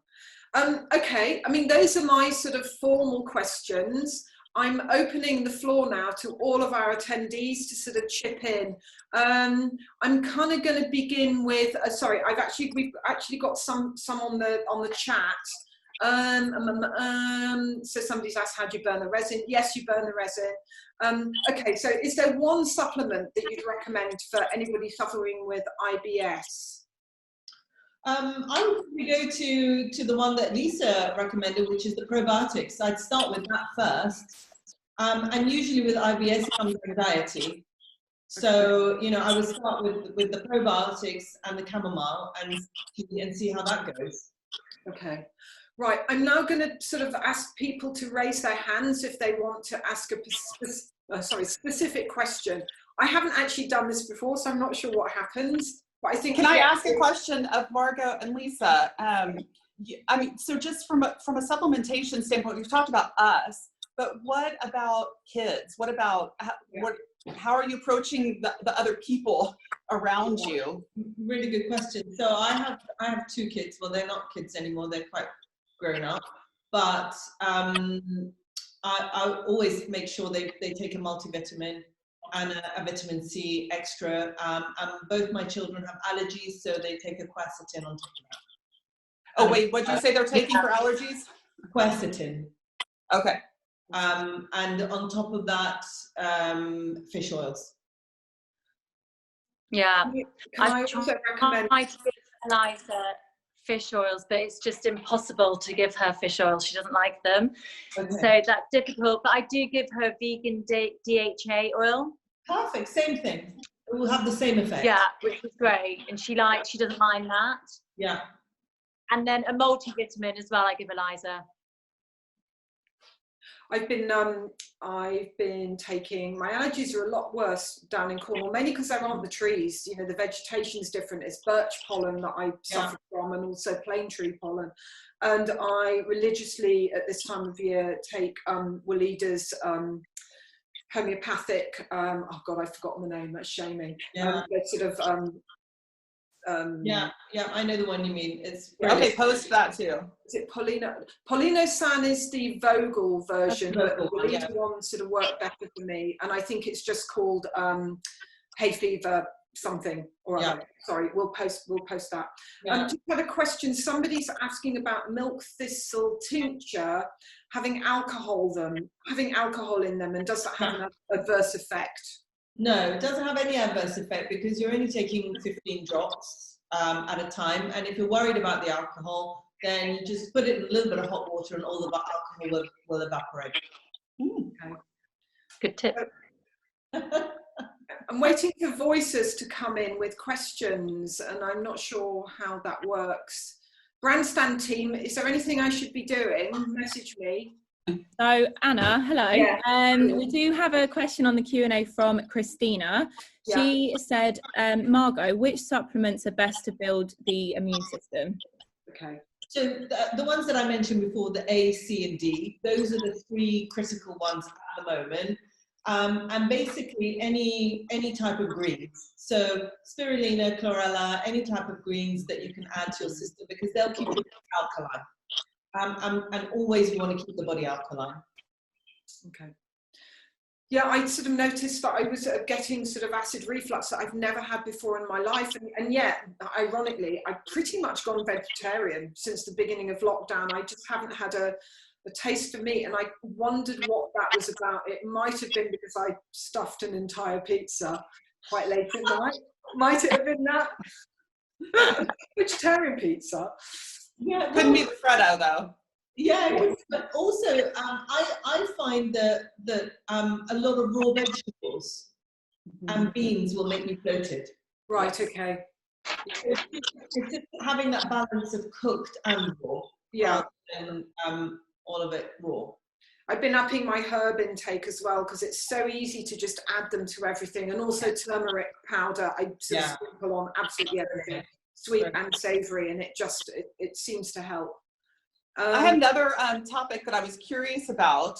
Okay. I mean, those are my sort of formal questions. I'm opening the floor now to all of our attendees to sort of chip in. I'm kind of going to begin with. Sorry, we've actually got some on the chat. So somebody's asked, how do you burn the resin? Yes, you burn the resin. Okay, so is there one supplement that you'd recommend for anybody suffering with IBS? I would go to the one that Lisa recommended, which is the probiotics. I'd start with that first. And usually with IBS comes anxiety. So, I would start with the probiotics and the chamomile and see how that goes. Okay. Right, I'm now going to sort of ask people to raise their hands if they want to ask a specific question. I haven't actually done this before, so I'm not sure what happens. But I think. Can I ask a question of Margo and Lisa? I mean, so just from a supplementation standpoint, we've talked about us, but what about kids? What about how are you approaching the other people around you? Really good question. So I have 2 kids. Well, they're not kids anymore. They're quite grown up. But I always make sure they take a multivitamin and a vitamin C extra. And both my children have allergies, so they take a quercetin on top of that. Oh wait, what did you say they're taking for allergies? Quercetin. Okay. And on top of that, fish oils. Yeah, I also recommend. I give Eliza fish oils, but it's just impossible to give her fish oils. She doesn't like them, so that's difficult. But I do give her vegan DHA oil. Perfect, same thing. It will have the same effect. Yeah, which is great, and she doesn't mind that. Yeah. And then a multivitamin as well. I give Eliza. I've been taking, my allergies are a lot worse down in Cornwall, mainly because there aren't the trees, you know, the vegetation's different. It's birch pollen that I suffer from, and also plane tree pollen. And I religiously at this time of year take Waleda's homeopathic, oh God, I've forgotten the name, that's shaming. Yeah. Sort of, yeah, I know the one you mean. It's okay, post that too. Is it Polino San is the Vogue version, but the Waleda one sort of worked better for me, and I think it's just called hay fever something or other. Sorry, we'll post that. Just had a question. Somebody's asking about milk thistle tincture having alcohol in them, and does that have an adverse effect? No, it doesn't have any adverse effect because you're only taking 15 drops at a time. And if you're worried about the alcohol, then you just put it in a little bit of hot water and all the alcohol will evaporate. Okay. Good tip. I'm waiting for voices to come in with questions, and I'm not sure how that works. BRANDstand team, is there anything I should be doing? Message me. So Anna, hello. Yeah. We do have a question on the Q&A from Christina. She said, Margo, which supplements are best to build the immune system? Okay. So the ones that I mentioned before, the A, C, and D, those are the 3 critical ones at the moment. And basically any type of greens. So spirulina, chlorella, any type of greens that you can add to your system because they'll keep it alkaline. And always we want to keep the body alkaline. Okay. Yeah, I sort of noticed that I was getting sort of acid reflux that I've never had before in my life. And yet, ironically, I've pretty much gone vegetarian since the beginning of lockdown. I just haven't had a taste for meat. And I wondered what that was about. It might have been because I stuffed an entire pizza quite late at night. Might it have been that? Vegetarian pizza. Yeah, couldn't be the Freddo though. Yeah, but also I find that a lot of raw vegetables and beans will make me bloated. Right. Okay. It's just having that balance of cooked and raw. Yeah. And all of it raw. I've been upping my herb intake as well because it's so easy to just add them to everything, and also turmeric powder. I sort of sprinkle on absolutely everything, sweet and savoury, and it seems to help. I had another topic that I was curious about.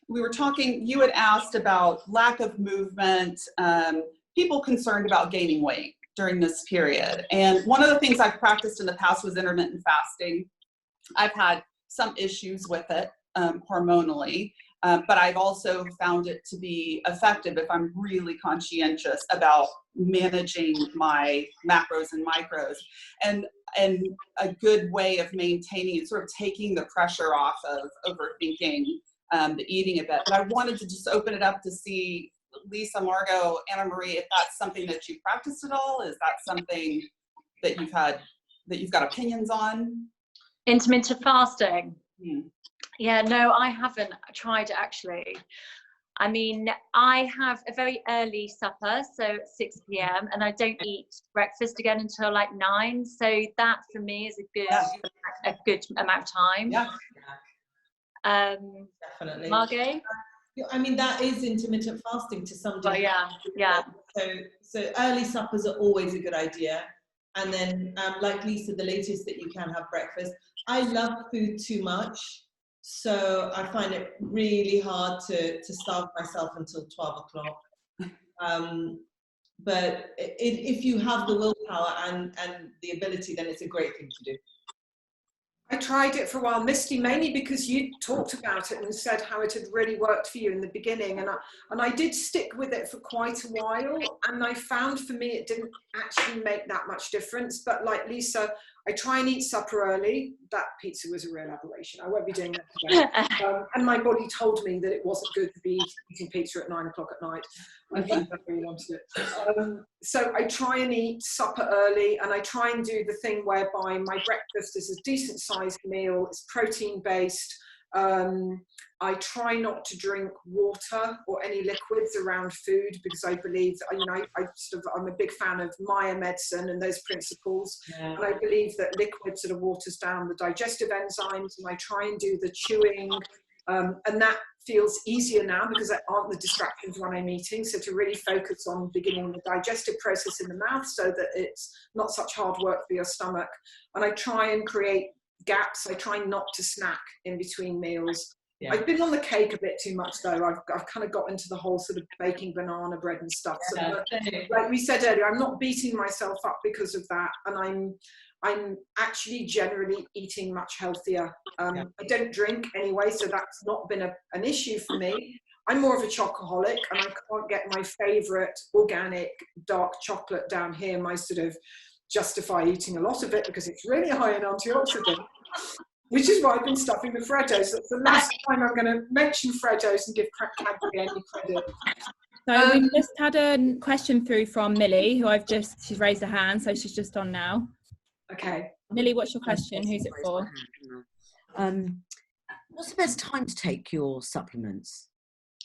We were talking, you had asked about lack of movement, people concerned about gaining weight during this period. And one of the things I've practiced in the past was intermittent fasting. I've had some issues with it hormonally, but I've also found it to be effective if I'm really conscientious about managing my macros and micros. And a good way of maintaining it, sort of taking the pressure off of overthinking the eating a bit. But I wanted to just open it up to see, Lisa, Margo, Anna Marie, if that's something that you practiced at all. Is that something that you've got opinions on? Intermittent fasting. Yeah, no, I haven't tried it actually. I mean, I have a very early supper, so 6 p.m, and I don't eat breakfast again until like 9. So that for me is a good amount of time. Yeah. Definitely. Margo? I mean, that is intermittent fasting to some degree. Yeah. So early suppers are always a good idea. And then, like Lisa, the latest that you can have breakfast. I love food too much, so I find it really hard to starve myself until 12 o'clock. But if you have the willpower and the ability, then it's a great thing to do. I tried it for a while, Misty, mainly because you talked about it and said how it had really worked for you in the beginning, and I did stick with it for quite a while, and I found for me it didn't actually make that much difference. But like Lisa, I try and eat supper early. That pizza was a real aberration. I won't be doing that today. And my body told me that it wasn't good to be eating pizza at 9 o'clock at night. I think I really wanted it. So I try and eat supper early, and I try and do the thing whereby my breakfast is a decent sized meal. It's protein based. I try not to drink water or any liquids around food, because I believe, you know, I'm a big fan of Maya medicine and those principles. Yeah. And I believe that liquid sort of waters down the digestive enzymes, and I try and do the chewing, and that feels easier now because there aren't the distractions when I'm eating. So to really focus on beginning the digestive process in the mouth so that it's not such hard work for your stomach. And I try and create gaps. I try not to snack in between meals. Yeah. I've been on the cake a bit too much though. I've kind of got into the whole sort of baking banana bread and stuff. So like we said earlier, I'm not beating myself up because of that, and I'm actually generally eating much healthier. I don't drink anyway, so that's not been an issue for me. I'm more of a chocoholic, and I can't get my favourite organic dark chocolate down here. My sort of justify eating a lot of it because it's really high in antioxidants, which is why I've been stuffing the Freddos. That's the last time I'm going to mention Freddos and give Cadbury any credit. So we've just had a question through from Millie, who she's raised her hand, so she's just on now. Okay. Millie, what's your question? Who's it for? What's the best time to take your supplements?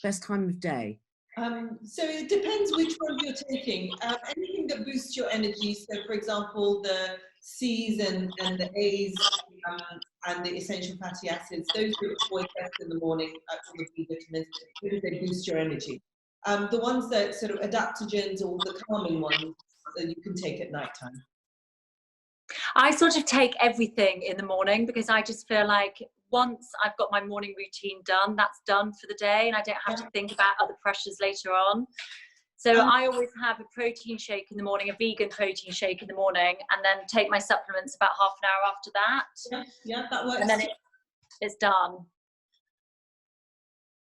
Best time of day? So it depends which one you're taking. Anything that boosts your energy, so for example, the C's and the A's and the essential fatty acids, those are always best in the morning, all the B vitamins, because they boost your energy. The ones that sort of adaptogens or the calming ones that you can take at night time. I sort of take everything in the morning because I just feel like once I've got my morning routine done, that's done for the day, and I don't have to think about other pressures later on. So I always have a protein shake in the morning, a vegan protein shake in the morning, and then take my supplements about half an hour after that. Yeah, that works. And then it's done.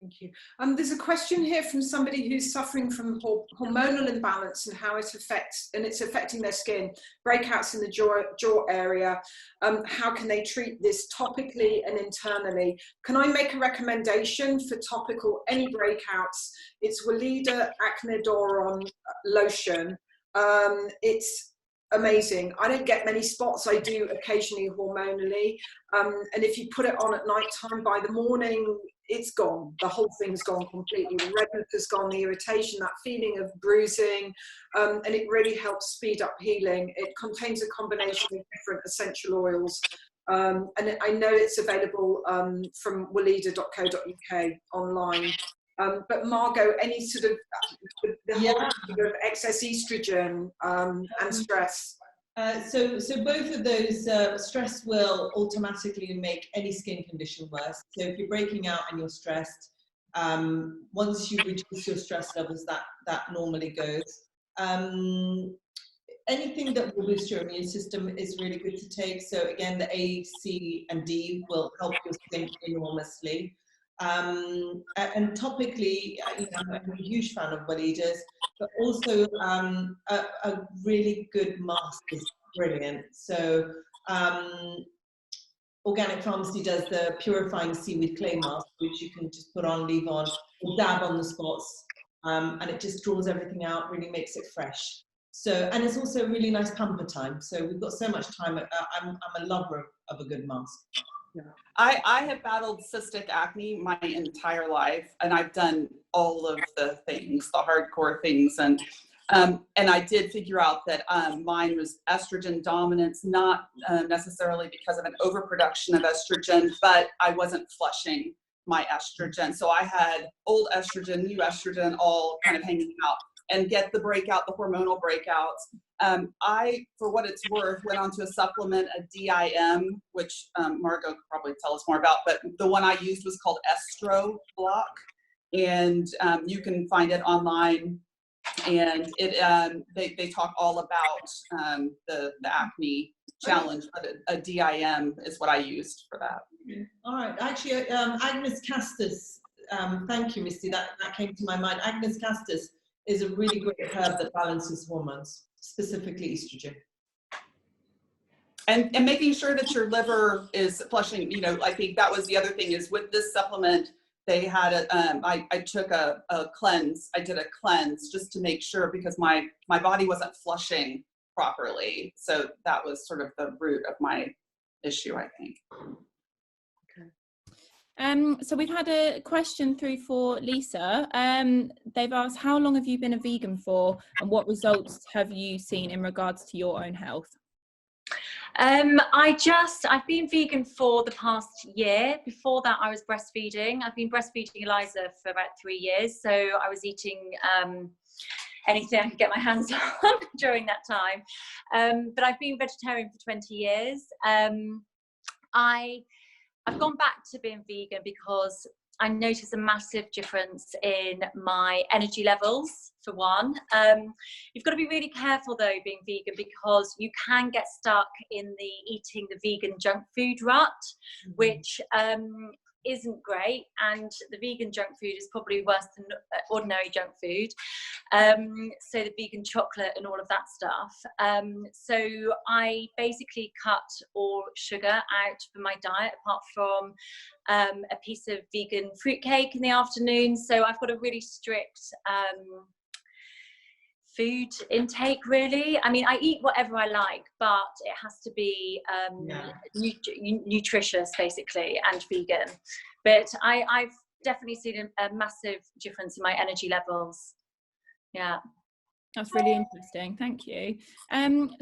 Thank you. There's a question here from somebody who's suffering from hormonal imbalance and how it affects, and it's affecting their skin, breakouts in the jaw area. How can they treat this topically and internally? Can I make a recommendation for topical any breakouts? It's Weleda Acnedoron lotion. It's amazing. I don't get many spots. I do occasionally hormonally. And if you put it on at night time, by the morning, it's gone. The whole thing's gone completely. The redness has gone, the irritation, that feeling of bruising, and it really helps speed up healing. It contains a combination of different essential oils. And I know it's available from weleda.co.uk online. But Margo, any sort of, sort of excess estrogen and stress? So both of those, stress will automatically make any skin condition worse. So if you're breaking out and you're stressed, once you reduce your stress levels, that normally goes. Anything that will boost your immune system is really good to take. So again, the A, C, and D will help your skin enormously. And topically, you know, I'm a huge fan of Weleda's, but also a really good mask is brilliant. So Organic Pharmacy does the purifying seaweed clay mask, which you can just put on, leave on, or dab on the spots, and it just draws everything out, really makes it fresh. So, and it's also a really nice pamper time. So we've got so much time. I'm a lover of a good mask. Yeah. I have battled cystic acne my entire life, and I've done all of the things, the hardcore things, and I did figure out that mine was estrogen dominance, not necessarily because of an overproduction of estrogen, but I wasn't flushing my estrogen. So I had old estrogen, new estrogen, all kind of hanging out, and get the breakout, the hormonal breakouts. I, for what it's worth, went on to a supplement, a DIM, which Margo could probably tell us more about, but the one I used was called Estro Block, and you can find it online. And it they talk all about the acne challenge, but a DIM is what I used for that. All right, actually, Agnus castus, thank you, Misty, that came to my mind. Agnus castus is a really great herb that balances hormones, specifically estrogen. And making sure that your liver is flushing, you know, I think that was the other thing, is with this supplement, they had I took a cleanse. I did a cleanse just to make sure, because my body wasn't flushing properly. So that was sort of the root of my issue, I think. So we've had a question through for Lisa. They've asked, how long have you been a vegan for, and what results have you seen in regards to your own health? I've been vegan for the past year. Before that, I was breastfeeding. I've been breastfeeding Eliza for about 3 years. So I was eating anything I could get my hands on during that time. But I've been vegetarian for 20 years. I've gone back to being vegan because I noticed a massive difference in my energy levels, for one. You've got to be really careful though, being vegan, because you can get stuck in eating the vegan junk food rut, which isn't great, and the vegan junk food is probably worse than ordinary junk food. So the vegan chocolate and all of that stuff. So I basically cut all sugar out from my diet, apart from a piece of vegan fruitcake in the afternoon. So I've got a really strict food intake, really. I mean, I eat whatever I like, but it has to be nutritious, basically, and vegan. But I've definitely seen a massive difference in my energy levels. Yeah. That's really interesting. Thank you.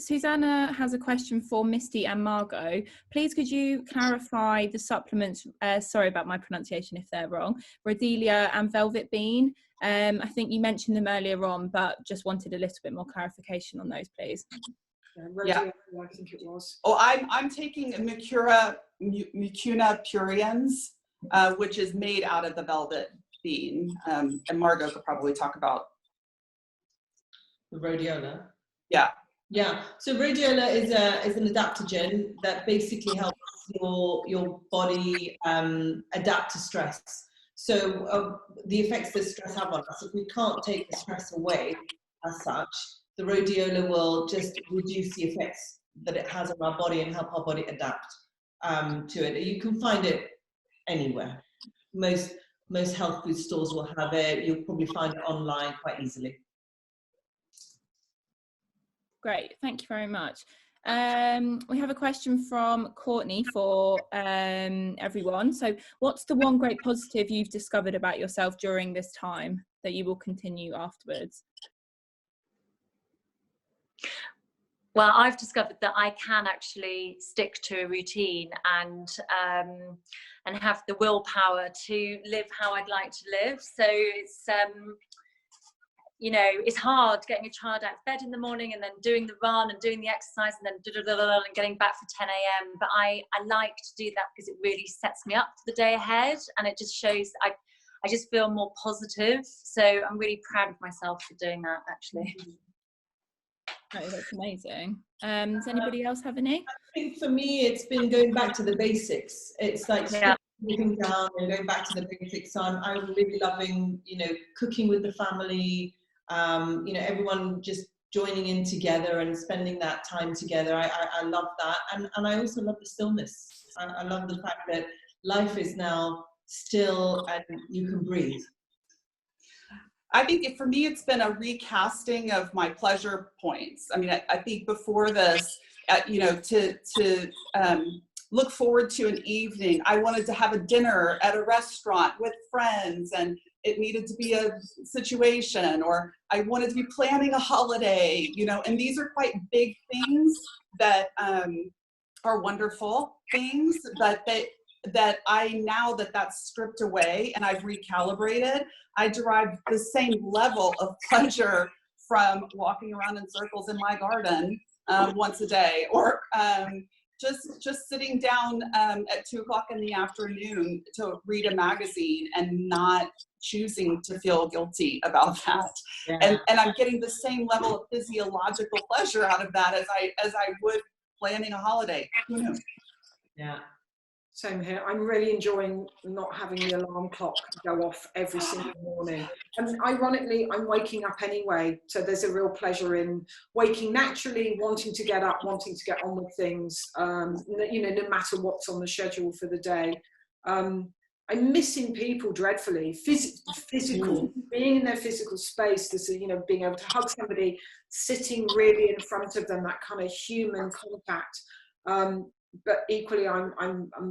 Susanna has a question for Misty and Margo. Please, could you clarify the supplements? Sorry about my pronunciation if they're wrong. Rhodelia and Velvet Bean. I think you mentioned them earlier on, but just wanted a little bit more clarification on those, please. Yeah, I think it was. Oh, I'm taking Mucuna puriens, which is made out of the velvet bean, and Margo could probably talk about the rhodiola. Yeah. Yeah. So rhodiola is an adaptogen that basically helps your body adapt to stress. So the effects that stress have on us, if we can't take the stress away as such, the rhodiola will just reduce the effects that it has on our body and help our body adapt to it. You can find it anywhere. Most health food stores will have it. You'll probably find it online quite easily. Great, thank you very much. We have a question from Courtney for everyone. So what's the one great positive you've discovered about yourself during this time that you will continue afterwards? Well, I've discovered that I can actually stick to a routine and have the willpower to live how I'd like to live. So it's you know, it's hard getting a child out of bed in the morning and then doing the run and doing the exercise and then and getting back for 10 a.m. But I like to do that because it really sets me up for the day ahead, and it just shows I just feel more positive. So I'm really proud of myself for doing that, actually. Oh, that's amazing. Does anybody else have any? I think for me, it's been going back to the basics. It's like moving down and going back to the basics. So I'm really loving, you know, cooking with the family. You know, everyone just joining in together and spending that time together. I love that. And I also love the stillness. I love the fact that life is now still and you can breathe. I think for me, it's been a recasting of my pleasure points. I mean, I think before this, you know, to look forward to an evening, I wanted to have a dinner at a restaurant with friends, and it needed to be a situation, or I wanted to be planning a holiday, you know, and these are quite big things that are wonderful things, but that now that that's stripped away and I've recalibrated, I derive the same level of pleasure from walking around in circles in my garden once a day, or just sitting down at 2 o'clock in the afternoon to read a magazine and not choosing to feel guilty about that. Yeah. And I'm getting the same level of physiological pleasure out of that as I would planning a holiday. Who knew? Yeah. Same here. I'm really enjoying not having the alarm clock go off every single morning. And ironically, I'm waking up anyway. So there's a real pleasure in waking naturally, wanting to get up, wanting to get on with things, you know, no matter what's on the schedule for the day. I'm missing people dreadfully, physical, being in their physical space, this, you know, being able to hug somebody, sitting really in front of them, that kind of human contact. But equally, I'm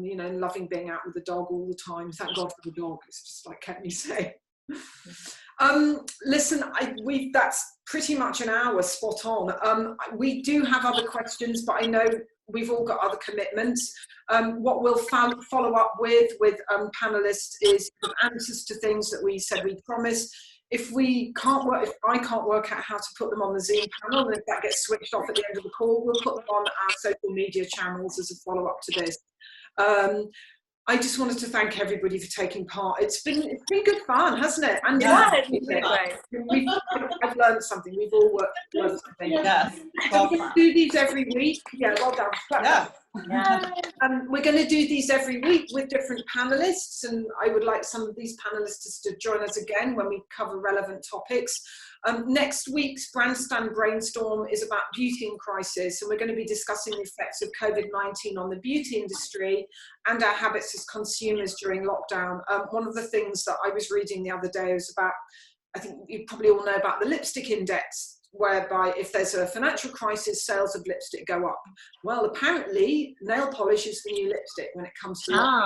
you know, loving being out with the dog all the time. Thank God for the dog. It's just like kept me safe. Listen, that's pretty much an hour spot on. We do have other questions, but I know we've all got other commitments. What we'll follow up with panelists is answers to things that we said we promised. If I can't work out how to put them on the Zoom panel, and if that gets switched off at the end of the call, we'll put them on our social media channels as a follow-up to this. I just wanted to thank everybody for taking part. It's been good fun, hasn't it? And Yeah, I've learned something. We've all learned something. Yes. So we're going to do these every week. Yeah, well done. Yeah. We're going to do these every week with different panelists, and I would like some of these panelists to join us again when we cover relevant topics. Next week's BRANDstand Brainstorm is about beauty in crisis, and we're going to be discussing the effects of COVID-19 on the beauty industry and our habits as consumers during lockdown. One of the things that I was reading the other day was about, I think you probably all know about the lipstick index, whereby if there's a financial crisis, sales of lipstick go up. Well, apparently nail polish is the new lipstick when it comes to lockdown.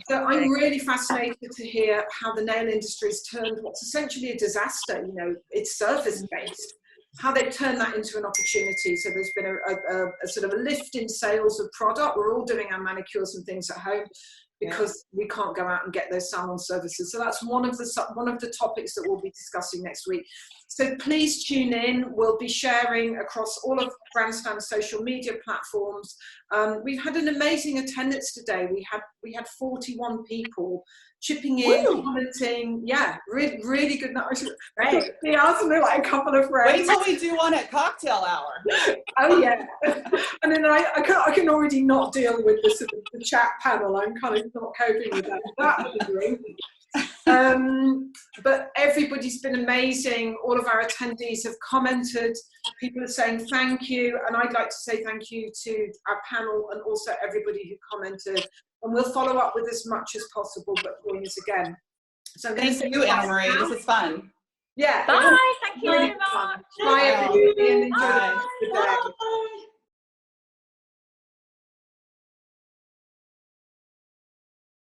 So I'm really fascinated to hear how the nail industry's turned what's essentially a disaster, you know, it's surface-based, how they've turned that into an opportunity. So there's been a sort of a lift in sales of product. We're all doing our manicures and things at home because we can't go out and get those salon services. So that's one of the topics that we'll be discussing next week. So please tune in. We'll be sharing across all of BRANDstand's social media platforms. We've had an amazing attendance today. We had 41 people chipping in, commenting. Yeah, really good night. Right. Yeah, like a couple of friends. Wait till we do one at cocktail hour. Oh yeah, and then I can already not deal with the chat panel. I'm kind of not coping with that with the drink. But everybody's been amazing. All of our attendees have commented. People are saying thank you, and I'd like to say thank you to our panel and also everybody who commented. And we'll follow up with as much as possible, but join us again. So thank you, Anna Marie. This is fun. Yeah. Bye. Thank you very much. Bye, everybody, and enjoy the day. Bye.